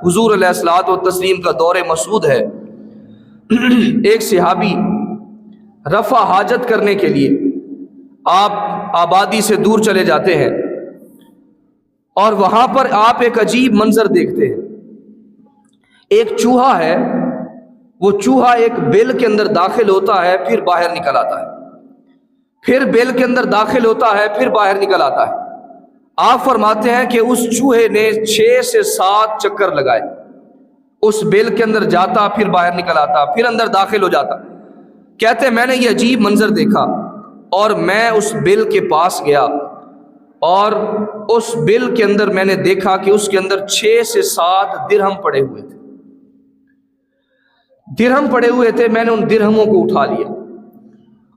حضور علیہ الصلوۃ والتسلیم کا دور مسعود ہے۔ ایک صحابی رفع حاجت کرنے کے لیے آپ آبادی سے دور چلے جاتے ہیں اور وہاں پر آپ ایک عجیب منظر دیکھتے ہیں۔ ایک چوہا ہے، وہ چوہا ایک بیل کے اندر داخل ہوتا ہے پھر باہر نکل آتا ہے، پھر بیل کے اندر داخل ہوتا ہے پھر باہر نکل آتا ہے۔ آپ فرماتے ہیں کہ اس چوہے نے 6 سے 7 چکر لگائے، اس بیل کے اندر جاتا پھر باہر نکل آتا پھر اندر داخل ہو جاتا۔ کہتے ہیں میں نے یہ عجیب منظر دیکھا اور میں اس بیل کے پاس گیا اور اس بیل کے اندر میں نے دیکھا کہ اس کے اندر 6 سے 7 درہم پڑے ہوئے تھے، درہم پڑے ہوئے تھے۔ میں نے ان درہموں کو اٹھا لیا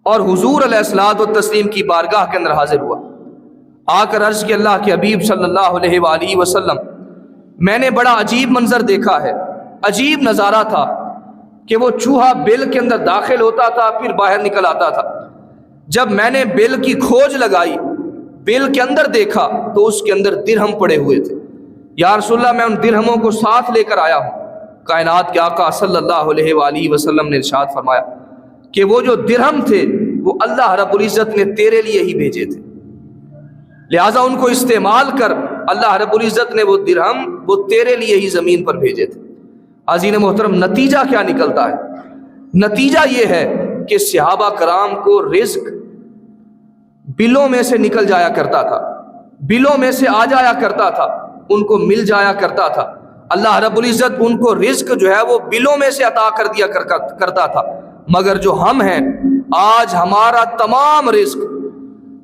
اور حضور علیہ الصلوۃ والتسلیم کی بارگاہ کے اندر حاضر ہوا، آ کر عرض کی اللہ کے حبیب صلی اللہ علیہ وآلہ وسلم میں نے بڑا عجیب منظر دیکھا ہے، عجیب نظارہ تھا کہ وہ چوہا بیل کے اندر داخل ہوتا تھا پھر باہر نکل آتا تھا۔ جب میں نے بیل کی کھوج لگائی، بیل کے اندر دیکھا تو اس کے اندر درہم پڑے ہوئے تھے۔ یا رسول اللہ میں ان درہموں کو ساتھ لے کر آیا ہوں۔ کائنات کے آقا صلی اللہ علیہ وآلہ وسلم نے ارشاد فرمایا کہ وہ جو درہم تھے وہ اللہ رب العزت نے تیرے لیے ہی بھیجے تھے، لہٰذا ان کو استعمال کر۔ اللہ رب العزت نے وہ درہم وہ تیرے لیے ہی زمین پر بھیجے تھے۔ عزیز محترم، نتیجہ کیا نکلتا ہے؟ نتیجہ یہ ہے کہ صحابہ کرام کو رزق بلوں میں سے نکل جایا کرتا تھا، بلوں میں سے آ جایا کرتا تھا، ان کو مل جایا کرتا تھا۔ اللہ رب العزت ان کو رزق جو ہے وہ بلوں میں سے عطا کر دیا کرتا تھا، مگر جو ہم ہیں آج ہمارا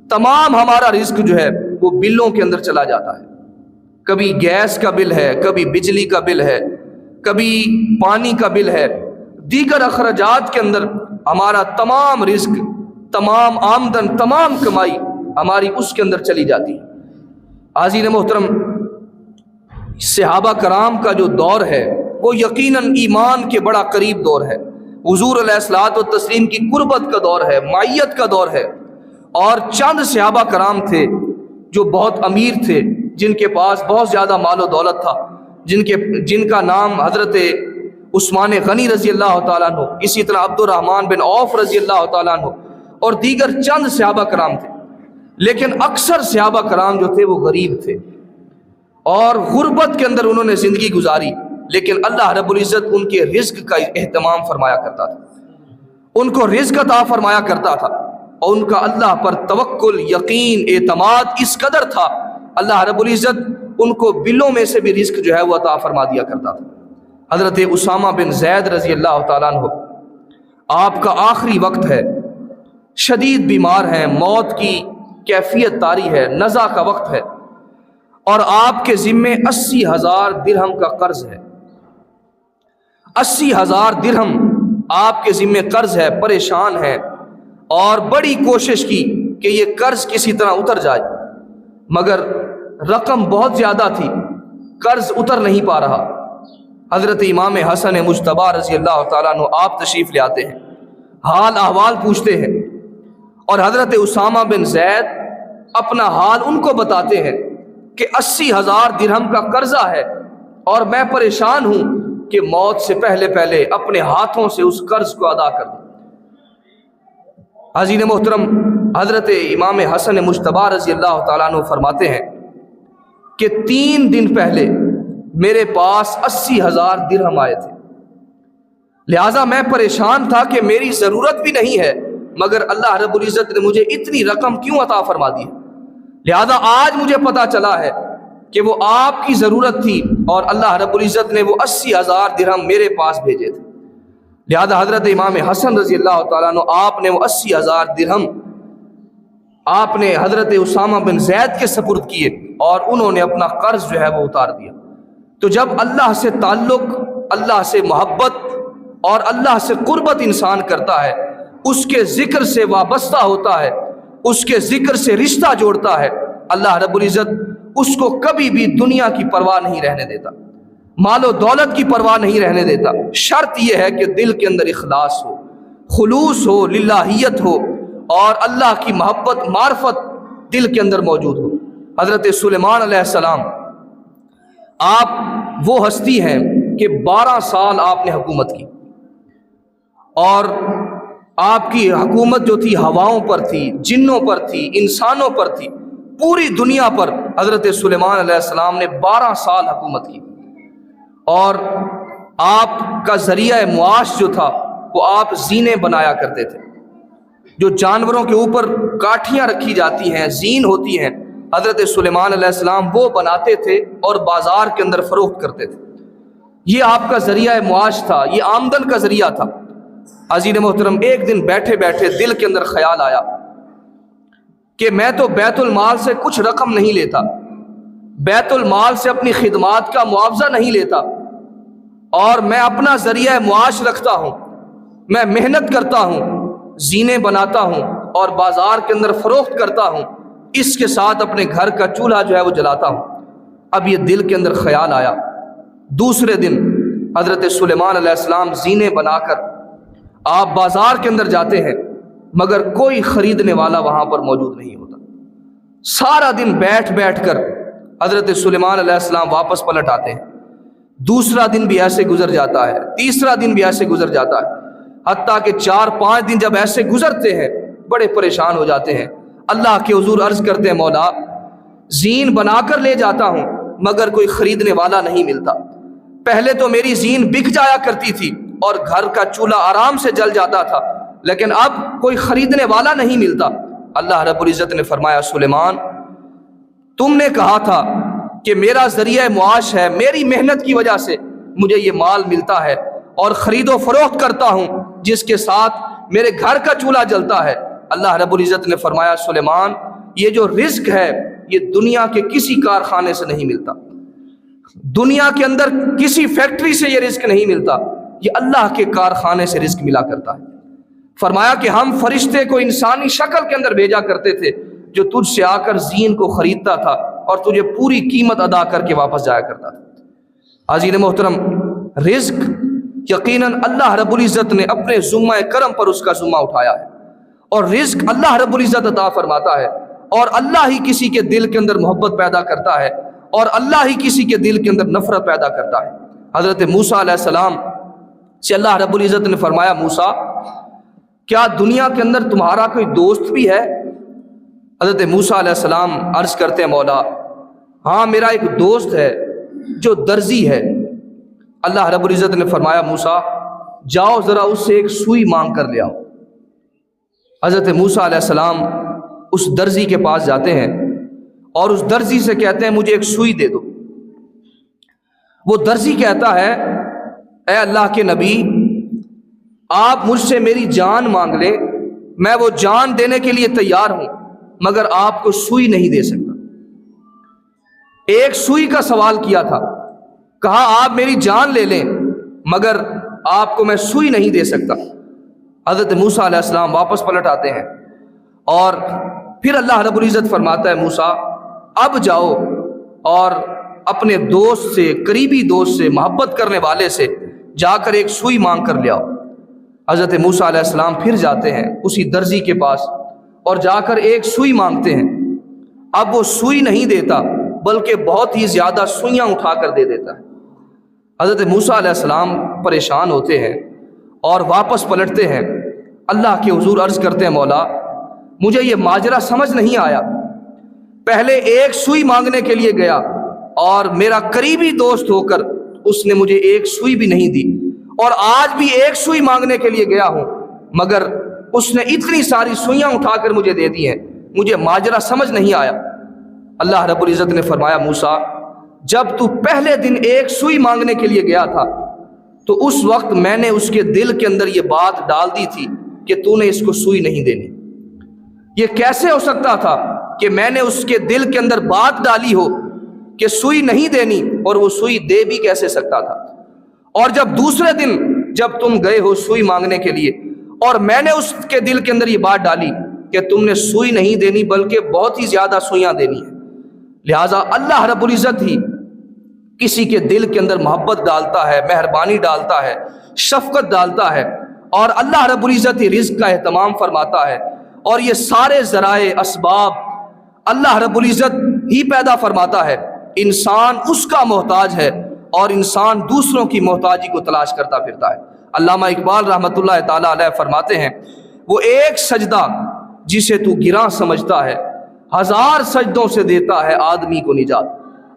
تمام ہمارا رزق جو ہے وہ بلوں کے اندر چلا جاتا ہے۔ کبھی گیس کا بل ہے، کبھی بجلی کا بل ہے، کبھی پانی کا بل ہے، دیگر اخراجات کے اندر ہمارا تمام رزق، تمام آمدن، تمام کمائی ہماری اس کے اندر چلی جاتی ہے۔ عزیز محترم، صحابہ کرام کا جو دور ہے وہ یقیناً ایمان کے بڑا قریب دور ہے، حضور علیہ الصلوۃ والتسلیم کی قربت کا دور ہے، معیت کا دور ہے۔ اور چند صحابہ کرام تھے جو بہت امیر تھے، جن کے پاس بہت زیادہ مال و دولت تھا، جن کا نام حضرت عثمان غنی رضی اللہ تعالیٰ عنہ، اسی طرح عبد الرحمن بن عوف رضی اللہ تعالیٰ عنہ اور دیگر چند صحابہ کرام تھے۔ لیکن اکثر صحابہ کرام جو تھے وہ غریب تھے اور غربت کے اندر انہوں نے زندگی گزاری، لیکن اللہ رب العزت ان کے رزق کا اہتمام فرمایا کرتا تھا، ان کو رزق عطا فرمایا کرتا تھا، اور ان کا اللہ پر توکل، یقین، اعتماد اس قدر تھا، اللہ رب العزت ان کو بلوں میں سے بھی رزق جو ہے وہ عطا فرما دیا کرتا تھا۔ حضرت اسامہ بن زید رضی اللہ تعالیٰ عنہ، آپ کا آخری وقت ہے، شدید بیمار ہیں، موت کی کیفیت طاری ہے، نزع کا وقت ہے، اور آپ کے ذمے 80,000 درہم کا قرض ہے، 80,000 درہم آپ کے ذمے قرض ہے، پریشان ہے، اور بڑی کوشش کی کہ یہ قرض کسی طرح اتر جائے، مگر رقم بہت زیادہ تھی، قرض اتر نہیں پا رہا۔ حضرت امام حسن مجتبی رضی اللہ تعالیٰ عنہ آپ تشریف لے آتے ہیں، حال احوال پوچھتے ہیں، اور حضرت اسامہ بن زید اپنا حال ان کو بتاتے ہیں کہ 80,000 درہم کا قرضہ ہے اور میں پریشان ہوں کہ موت سے پہلے اپنے ہاتھوں سے اس قرض کو ادا کر دوں۔ عزیز محترم، حضرت امام حسن مجتبی رضی اللہ تعالیٰ عنہ فرماتے ہیں کہ 3 دن پہلے میرے پاس 80,000 درہم آئے تھے، لہٰذا میں پریشان تھا کہ میری ضرورت بھی نہیں ہے مگر اللہ رب العزت نے مجھے اتنی رقم کیوں عطا فرما دی، لہٰذا آج مجھے پتا چلا ہے کہ وہ آپ کی ضرورت تھی اور اللہ رب العزت نے وہ 80,000 درہم میرے پاس بھیجے تھے۔ لہذا حضرت امام حسن رضی اللہ تعالیٰ عنہ آپ نے وہ 80,000 درہم آپ نے حضرت اسامہ بن زید کے سپرد کیے اور انہوں نے اپنا قرض جو ہے وہ اتار دیا۔ تو جب اللہ سے تعلق، اللہ سے محبت اور اللہ سے قربت انسان کرتا ہے، اس کے ذکر سے وابستہ ہوتا ہے، اس کے ذکر سے رشتہ جوڑتا ہے، اللہ رب العزت اس کو کبھی بھی دنیا کی پرواہ نہیں رہنے دیتا، مال و دولت کی پرواہ نہیں رہنے دیتا۔ شرط یہ ہے کہ دل کے اندر اخلاص ہو، خلوص ہو، للہیت ہو، اور اللہ کی محبت، معرفت دل کے اندر موجود ہو۔ حضرت سلیمان علیہ السلام آپ وہ ہستی ہیں کہ 12 سال آپ نے حکومت کی، اور آپ کی حکومت جو تھی ہواؤں پر تھی، جنوں پر تھی، انسانوں پر تھی، پوری دنیا پر حضرت سلیمان علیہ السلام نے 12 سال حکومت کی۔ اور آپ کا ذریعہ معاش جو تھا وہ آپ زینے بنایا کرتے تھے، جو جانوروں کے اوپر کاٹھیاں رکھی جاتی ہیں، زین ہوتی ہیں، حضرت سلیمان علیہ السلام وہ بناتے تھے اور بازار کے اندر فروخت کرتے تھے۔ یہ آپ کا ذریعہ معاش تھا، یہ آمدن کا ذریعہ تھا۔ عزیز محترم، ایک دن بیٹھے بیٹھے دل کے اندر خیال آیا کہ میں تو بیت المال سے کچھ رقم نہیں لیتا، بیت المال سے اپنی خدمات کا معاوضہ نہیں لیتا، اور میں اپنا ذریعہ معاش رکھتا ہوں، میں محنت کرتا ہوں، زینے بناتا ہوں اور بازار کے اندر فروخت کرتا ہوں، اس کے ساتھ اپنے گھر کا چولہا جو ہے وہ جلاتا ہوں۔ اب یہ دل کے اندر خیال آیا۔ دوسرے دن حضرت سلیمان علیہ السلام زینے بنا کر آپ بازار کے اندر جاتے ہیں، مگر کوئی خریدنے والا وہاں پر موجود نہیں ہوتا۔ سارا دن بیٹھ بیٹھ کر حضرت سلیمان علیہ السلام واپس پلٹ آتے ہیں۔ دوسرا دن بھی ایسے گزر جاتا ہے، تیسرا دن بھی ایسے گزر جاتا ہے، حتیٰ کہ 4-5 دن جب ایسے گزرتے ہیں بڑے پریشان ہو جاتے ہیں۔ اللہ کے حضور عرض کرتے ہیں، مولا زین بنا کر لے جاتا ہوں مگر کوئی خریدنے والا نہیں ملتا۔ پہلے تو میری زین بک جایا کرتی تھی اور گھر کا چولہا آرام سے جل جاتا تھا، لیکن اب کوئی خریدنے والا نہیں ملتا۔ اللہ رب العزت نے فرمایا، سلیمان تم نے کہا تھا کہ میرا ذریعہ معاش ہے، میری محنت کی وجہ سے مجھے یہ مال ملتا ہے اور خرید و فروخت کرتا ہوں جس کے ساتھ میرے گھر کا چولہا جلتا ہے۔ اللہ رب العزت نے فرمایا، سلیمان یہ جو رزق ہے یہ دنیا کے کسی کارخانے سے نہیں ملتا، دنیا کے اندر کسی فیکٹری سے یہ رزق نہیں ملتا، یہ اللہ کے کارخانے سے رزق ملا کرتا ہے۔ فرمایا کہ ہم فرشتے کو انسانی شکل کے اندر بھیجا کرتے تھے جو تجھ سے آ کر زین کو خریدتا تھا اور تجھے پوری قیمت ادا کر کے واپس جایا کرتا تھا۔ عزیز محترم، رزق یقیناً اللہ رب العزت نے اپنے ذمہ کرم پر اس کا ذمہ اٹھایا ہے، اور رزق اللہ رب العزت عطا فرماتا ہے، اور اللہ ہی کسی کے دل کے اندر محبت پیدا کرتا ہے، اور اللہ ہی کسی کے دل کے اندر نفرت پیدا کرتا ہے۔ حضرت موسیٰ علیہ السلام سے اللہ رب العزت نے فرمایا، موسیٰ کیا دنیا کے اندر تمہارا کوئی دوست بھی ہے؟ حضرت موسیٰ علیہ السلام عرض کرتے ہیں، مولا ہاں میرا ایک دوست ہے جو درزی ہے۔ اللہ رب العزت نے فرمایا، موسیٰ جاؤ ذرا اس سے ایک سوئی مانگ کر لے آؤ۔ حضرت موسیٰ علیہ السلام اس درزی کے پاس جاتے ہیں اور اس درزی سے کہتے ہیں، مجھے ایک سوئی دے دو۔ وہ درزی کہتا ہے، اے اللہ کے نبی آپ مجھ سے میری جان مانگ لیں، میں وہ جان دینے کے لیے تیار ہوں، مگر آپ کو سوئی نہیں دے سکتا۔ ایک سوئی کا سوال کیا تھا، کہا آپ میری جان لے لیں مگر آپ کو میں سوئی نہیں دے سکتا۔ حضرت موسیٰ علیہ السلام واپس پلٹ آتے ہیں اور پھر اللہ رب العزت فرماتا ہے، موسیٰ اب جاؤ اور اپنے دوست سے، قریبی دوست سے، محبت کرنے والے سے جا کر ایک سوئی مانگ کر لے آؤ۔ حضرت موسیٰ علیہ السلام پھر جاتے ہیں اسی درزی کے پاس اور جا کر ایک سوئی مانگتے ہیں۔ اب وہ سوئی نہیں دیتا بلکہ بہت ہی زیادہ سوئیاں اٹھا کر دے دیتا ہے۔ حضرت موسیٰ علیہ السلام پریشان ہوتے ہیں اور واپس پلٹتے ہیں، اللہ کے حضور عرض کرتے ہیں، مولا مجھے یہ ماجرا سمجھ نہیں آیا، پہلے ایک سوئی مانگنے کے لیے گیا اور میرا قریبی دوست ہو کر اس نے مجھے ایک سوئی بھی نہیں دی، اور آج بھی ایک سوئی مانگنے کے لیے گیا ہوں مگر اس نے اتنی ساری سوئیاں اٹھا کر مجھے دے دی ہیں، مجھے ماجرا سمجھ نہیں آیا۔ اللہ رب العزت نے فرمایا، موسیٰ جب تو پہلے دن ایک سوئی مانگنے کے لیے گیا تھا تو اس وقت میں نے اس کے دل کے اندر یہ بات ڈال دی تھی کہ تو نے اس کو سوئی نہیں دینی۔ یہ کیسے ہو سکتا تھا کہ میں نے اس کے دل کے اندر بات ڈالی ہو کہ سوئی نہیں دینی اور وہ سوئی دے بھی کیسے سکتا تھا؟ اور جب دوسرے دن جب تم گئے ہو سوئی مانگنے کے لیے اور میں نے اس کے دل کے اندر یہ بات ڈالی کہ تم نے سوئی نہیں دینی بلکہ بہت ہی زیادہ سوئیاں دینی ہیں، لہٰذا اللہ رب العزت ہی کسی کے دل کے اندر محبت ڈالتا ہے، مہربانی ڈالتا ہے، شفقت ڈالتا ہے، اور اللہ رب العزت ہی رزق کا اہتمام فرماتا ہے، اور یہ سارے ذرائع اسباب اللہ رب العزت ہی پیدا فرماتا ہے۔ انسان اس کا محتاج ہے اور انسان دوسروں کی محتاجی کو تلاش کرتا پھرتا ہے۔ علامہ اقبال رحمۃ اللہ تعالیٰ علیہ فرماتے ہیں وہ ایک سجدہ جسے تو گراں سمجھتا ہے، ہزار سجدوں سے دیتا ہے آدمی کو نجات۔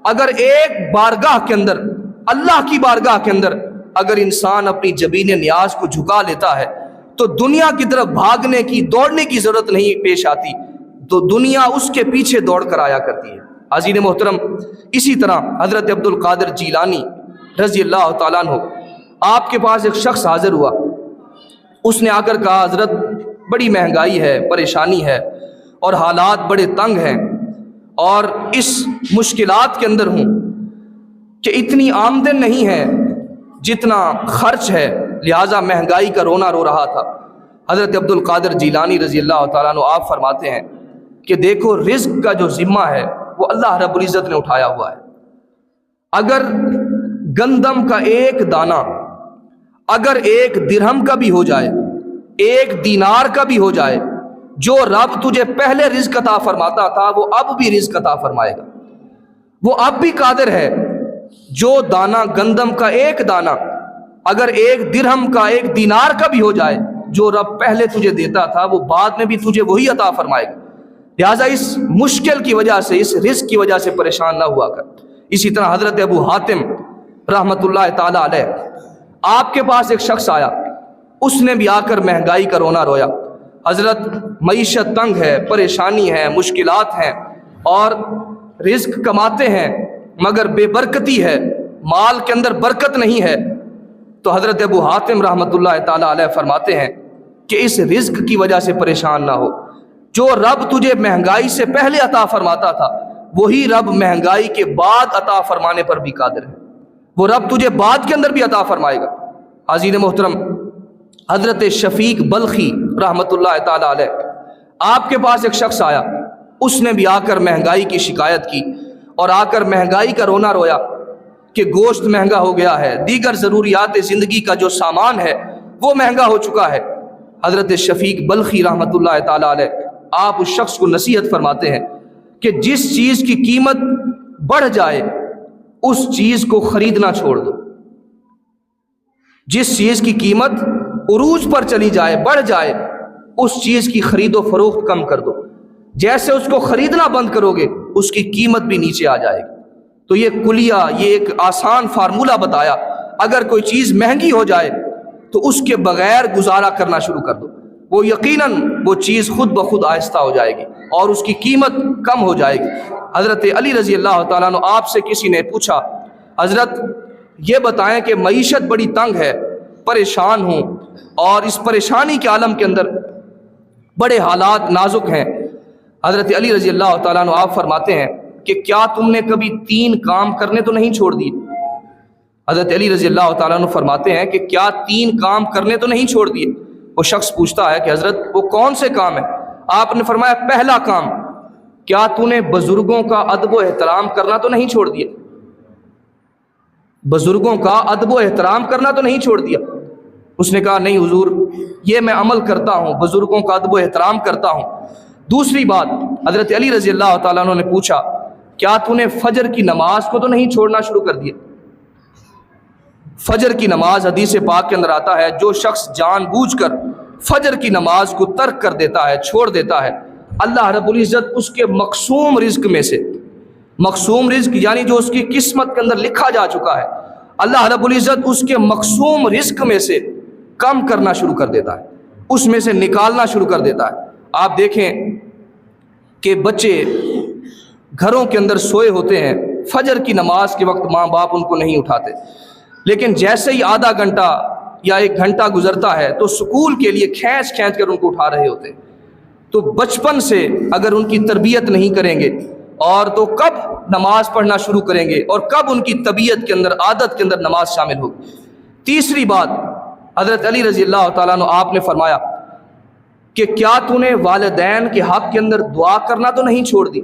اگر ایک بارگاہ کے اندر، اللہ کی بارگاہ کے اندر اگر انسان اپنی جبین نیاز کو جھکا لیتا ہے تو دنیا کی طرف بھاگنے کی، دوڑنے کی ضرورت نہیں پیش آتی، تو دنیا اس کے پیچھے دوڑ کر آیا کرتی ہے۔ عزیز محترم، اسی طرح حضرت عبد القادر جیلانی رضی اللہ تعالیٰ عنہ، آپ کے پاس ایک شخص حاضر ہوا، اس نے آ کر کہا حضرت بڑی مہنگائی ہے، پریشانی ہے اور حالات بڑے تنگ ہیں اور اس مشکلات کے اندر ہوں کہ اتنی آمدن نہیں ہے جتنا خرچ ہے، لہٰذا مہنگائی کا رونا رو رہا تھا۔ حضرت عبد القادر جیلانی رضی اللہ تعالیٰ عنہ آپ فرماتے ہیں کہ دیکھو رزق کا جو ذمہ ہے وہ اللہ رب العزت نے اٹھایا ہوا ہے۔ اگر گندم کا ایک دانہ اگر ایک درہم کا بھی ہو جائے، ایک دینار کا بھی ہو جائے، جو رب تجھے پہلے رزق عطا فرماتا تھا وہ اب بھی رزق عطا فرمائے گا، وہ اب بھی قادر ہے۔ جو دانہ گندم کا ایک دانہ اگر ایک درہم کا، ایک دینار کا بھی ہو جائے، جو رب پہلے تجھے دیتا تھا وہ بعد میں بھی تجھے وہی عطا فرمائے گا۔ لہٰذا اس مشکل کی وجہ سے، اس رزق کی وجہ سے پریشان نہ ہوا کر۔ اسی طرح حضرت ابو حاتم رحمۃ اللہ تعالیٰ علیہ، آپ کے پاس ایک شخص آیا، اس نے بھی آ کر مہنگائی کا رونا رویا۔ حضرت معیشت تنگ ہے، پریشانی ہے، مشکلات ہیں اور رزق کماتے ہیں مگر بے برکتی ہے، مال کے اندر برکت نہیں ہے۔ تو حضرت ابو حاتم رحمۃ اللہ تعالیٰ علیہ فرماتے ہیں کہ اس رزق کی وجہ سے پریشان نہ ہو، جو رب تجھے مہنگائی سے پہلے عطا فرماتا تھا وہی رب مہنگائی کے بعد عطا فرمانے پر بھی قادر ہے، وہ رب تجھے بعد کے اندر بھی عطا فرمائے گا۔ عزیز محترم، حضرت شفیق بلخی رحمۃ اللہ تعالیٰ علیہ، آپ کے پاس ایک شخص آیا، اس نے بھی آ کر مہنگائی کی شکایت کی اور آ کر مہنگائی کا رونا رویا کہ گوشت مہنگا ہو گیا ہے، دیگر ضروریات زندگی کا جو سامان ہے وہ مہنگا ہو چکا ہے۔ حضرت شفیق بلخی رحمۃ اللہ تعالیٰ علیہ آپ اس شخص کو نصیحت فرماتے ہیں کہ جس چیز کی قیمت بڑھ جائے اس چیز کو خریدنا چھوڑ دو، جس چیز کی قیمت عروج پر چلی جائے، بڑھ جائے، اس چیز کی خرید و فروخت کم کر دو۔ جیسے اس کو خریدنا بند کرو گے اس کی قیمت بھی نیچے آ جائے گی۔ تو یہ کلیہ، یہ ایک آسان فارمولہ بتایا، اگر کوئی چیز مہنگی ہو جائے تو اس کے بغیر گزارا کرنا شروع کر دو، وہ یقیناً وہ چیز خود بخود آہستہ ہو جائے گی اور اس کی قیمت کم ہو جائے گی۔ حضرت علی رضی اللہ تعالیٰ عنہ، آپ سے کسی نے پوچھا حضرت یہ بتائیں کہ معیشت بڑی تنگ ہے، پریشان ہوں اور اس پریشانی کے عالم کے اندر بڑے حالات نازک ہیں۔ حضرت علی رضی اللہ تعالیٰ عنہ آپ فرماتے ہیں کہ کیا تم نے کبھی 3 کام کرنے تو نہیں چھوڑ دیے؟ حضرت علی رضی اللہ تعالیٰ عنہ فرماتے ہیں کہ کیا 3 کام کرنے تو نہیں چھوڑ دیے؟ وہ شخص پوچھتا ہے کہ حضرت وہ کون سے کام ہیں؟ آپ نے فرمایا پہلا کام، کیا تو نے بزرگوں کا ادب و احترام کرنا تو نہیں چھوڑ دیا؟ بزرگوں کا ادب و احترام کرنا تو نہیں چھوڑ دیا؟ اس نے کہا نہیں حضور، یہ میں عمل کرتا ہوں، بزرگوں کا ادب و احترام کرتا ہوں۔ دوسری بات، حضرت علی رضی اللہ تعالیٰ عنہ نے پوچھا کیا تو نے فجر کی نماز کو تو نہیں چھوڑنا شروع کر دیا؟ فجر کی نماز، حدیث پاک کے اندر آتا ہے جو شخص جان بوجھ کر فجر کی نماز کو ترک کر دیتا ہے، چھوڑ دیتا ہے، اللہ رب العزت اس کے مقسوم رزق میں سے، مقسوم رزق یعنی جو اس کی قسمت کے اندر لکھا جا چکا ہے، اللہ رب العزت اس کے مقسوم رزق میں سے کم کرنا شروع کر دیتا ہے، اس میں سے نکالنا شروع کر دیتا ہے۔ آپ دیکھیں کہ بچے گھروں کے اندر سوئے ہوتے ہیں، فجر کی نماز کے وقت ماں باپ ان کو نہیں اٹھاتے، لیکن جیسے ہی آدھا گھنٹہ یا 1 گھنٹہ گزرتا ہے تو سکول کے لیے کھینچ کر ان کو اٹھا رہے ہوتے ہیں۔ تو بچپن سے اگر ان کی تربیت نہیں کریں گے اور تو کب نماز پڑھنا شروع کریں گے اور کب ان کی طبیعت کے اندر، عادت کے اندر نماز شامل ہوگی۔ تیسری بات، حضرت علی رضی اللہ تعالیٰ عنہ آپ نے فرمایا کہ کیا تو نے والدین کے حق کے اندر دعا کرنا تو نہیں چھوڑ دی؟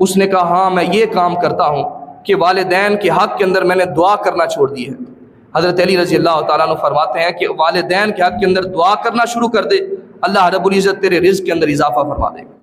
اس نے کہا ہاں میں یہ کام کرتا ہوں کہ والدین کے حق کے اندر میں نے دعا کرنا چھوڑ دی ہے۔ حضرت علی رضی اللہ تعالیٰ عنہ فرماتے ہیں کہ والدین کے حق کے اندر دعا کرنا شروع کر دے، اللہ رب العزت تیرے رزق کے اندر اضافہ فرما دے گا۔